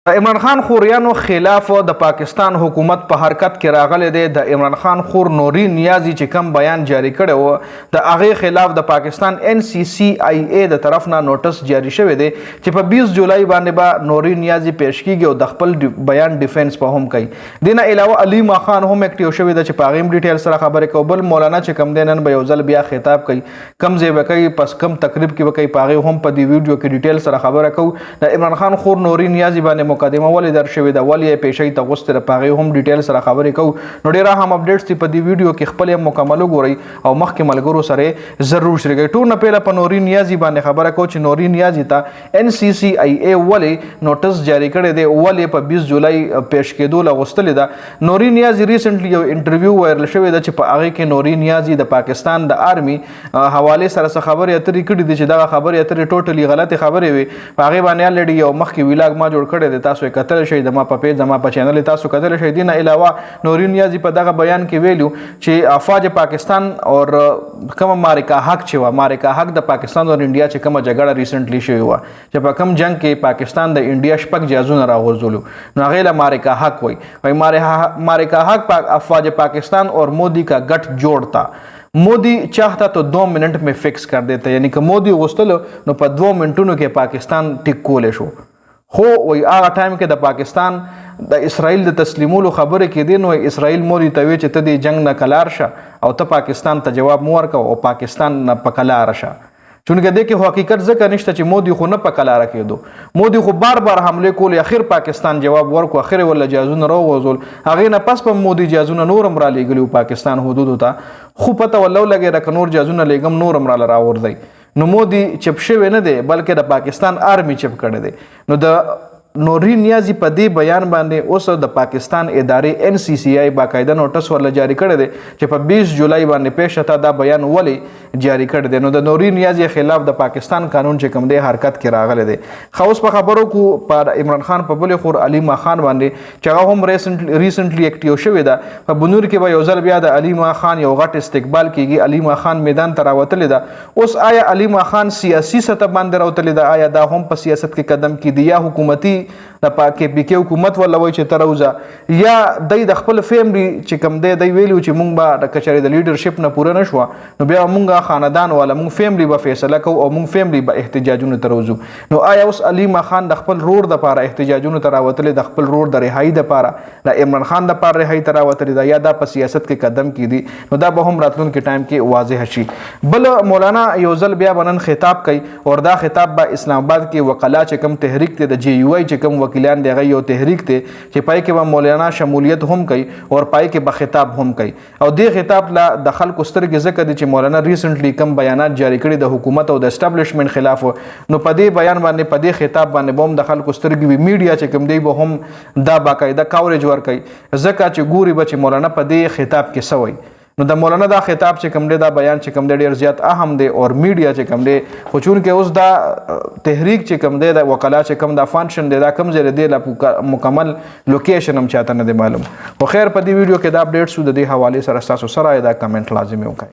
عمران خان خوریانو خلاف د پاکستان حکومت په حرکت کې راغلی دی. د عمران خان خور نوري نیازي چې کم بیان جاری کړی و د هغې خلاف د پاکستان NCCIA د طرف نه نوټس جاری شوی دی چې په 20 جولای باندې به نوري نیازي پیش کیږي او د خپل بیان ډیفنس په هم کوي. دې نه علاوه علیما خان هم اکټیو شوی دی چې په هغې هم ډیټیل سره خبرې کوي. بل مولانا چې کم دی نن به یو ځل بیا خطاب کوي، کم ځای به کوي، پس کم تقریب کې به کوي، په هغې هم په دې ویډیو کې ډیټیل سره خبره کوو. د عمران خان خور نوري نیازي باندې مقدمه ولې در شوې ده، ولې یې پیشۍ ته غوښتې ده، په هغې هم ډیټیل سره خبرې کوو. نو ډېر اهم اپډیټس دي په دې ویډیو کې، خپل یې مکمل وګورئ او مخکې ملګرو سره ضرور شریکوئ. ټول نه پهله په نوري نیازي باندې خبره کوو چې نوري نیازي ته NCCIA ولې نوټس جاری کړی دی، ولې په 20 جولای پیش کېدو له غوښتلې ده. نوري نیازي ریسنټلی یو انټرویو وایرل شوی ده چې په هغې کې نوري نیازي د پاکستان د آرمي حوالې سره څه خبرې اترې کړي دي چې دغه خبرې اترې ټوټلي غلطې خبرې وي. په هغې باندې الریډي یو مخکې ویلاګ ما جوړ کړی دی، تاسو یې کتلی شئ، زما په پیج زما په چینل تاسو کتلی شئ. دې نه علاوه نوري نیازي په دغه بیان کې ویلو چې افواج پاکستان اور کومه مارکا حق چې وه، مارکا حق د پاکستان اور انډیا چې کومه جګړه ریسنټلی شوې وه چې په کوم جنګ کې پاکستان د انډیا 6 جهازونه راغورځولو، نو هغې له مارکا حق وایي. مارکا حق افواج پاکستان اور مودی کا گٹھ جوڑتا، مودی چاہتا تو 2 منٹ میں فکس کر دیتا. یعنی که مودی غوښتلو نو په 2 منټونو کې پاکستان ټیک کولی شو. خو وایي هغه ټایم کې د پاکستان د اسرائیل د تسلیمولو خبرې کېدې، نو اسرائیل مودي ته وی چې ته دې جنګ نه کلار شه او ته پاکستان ته جواب مو ورکوه او پاکستان نه په کلاره شه. چونکه دې کې حقیقت ځکه نشته چې مودي خو نه په کلاره کېدو، مودي خو بار بار حملې کولې، اخر پاکستان جواب ورکو، اخر ولا جهازونه راوغورځول، هغې نه پس په مودي جهازونه نور هم رالیږلي پاکستان حدودو ته، خو پته ولو لګېده که نور جهازونه لیږم نور هم راله راغورځئ. نو مودي چپ شوی نه دی بلکې د پاکستان آرمي چپ کړی دی. نو د نوري نیازي په دې بیان باندې اوس د پاکستان ادارې NCCI باقاعده نوټس ورله جاری کړی دی چې په 20 جولای باندې پیش شته دا بیان ولې جاری کړی دی. نو د نوري نیازي خلاف د پاکستان قانون چې کوم دی حرکت کې راغلی دی. خو اوس په خبرو کو پر عمران خان په بلې خور علیما خان باندې چې هغه هم ریسنټلی اکټیو شوې ده. په بنور کې به یو ځل بیا د علیما خان یو غټ استقبال کیږي، علیما خان میدان ته راوتلې ده. اوس آیا علیما خان سیاسي سطح باندې راوتلې ده، آیا دا هم په سیاست کې قدم کیدي یا حکومتي د KPK حکومت ولا وایي چې ته راوځه، یا دی د خپل فیملی چې کوم دی دی ویلو چې مونږ به د کچرې د لیډرشپ نه پوره نه شوه نو بیا مونږ خاندان والا مونږ فیملی به فیصله کوو او مونږ فیملی به احتجاجونو ته راوځو. نو آیا اوس علیما خان د خپل رور دپاره احتجاجونو ته راوتلې، د خپل رور د رهایي دپاره، د عمران خان دپاره رهایي ته راوتلې ده، یا دا په سیاست کې قدم کیدي؟ نو دا به هم راتلونکي ټایم کې واضح شي. بل مولانا یو ځل بیا به نن خطاب کوي اور دا خطاب به اسلام آباد کې وکلا چې کوم تحریک دی د GUI چې کوم وکیلان دی هغه یو تحریک دی چې پای کې به مولانا شمولیت هم کوي او پای کې به خطاب هم کوي. او دې خطاب لا د خلکو سترګې ځکه دي چې مولانا ریسنټلی کم بیانات جاری کړي د حکومت او د اسټابلیشمنټ خلاف، نو په دې بیان باندې په دې خطاب باندې به هم د خلکو سترګې وي. میډیا چې کوم دی به هم دا باقاعده کاوریج ورکوي ځکه چې ګوري به چې مولانا په دې خطاب کې څه وایي. نو د مولانا دا خطاب چې کوم دی، دا بیان چې کوم دی ډېر زیات اهم دی او میډیا چې کوم دی، خو چونکې اوس دا تحریک چې کوم دی د وکلا چې کوم دا فانکشن دی دا کوم ځای دی لا مکمل لوکیشن هم چاته نه دی معلوم. خو خیر په دې ویډیو کې دا اپډیټس د دې حوالې سره ستاسو سره دا کمنټ لازمي وکړئ.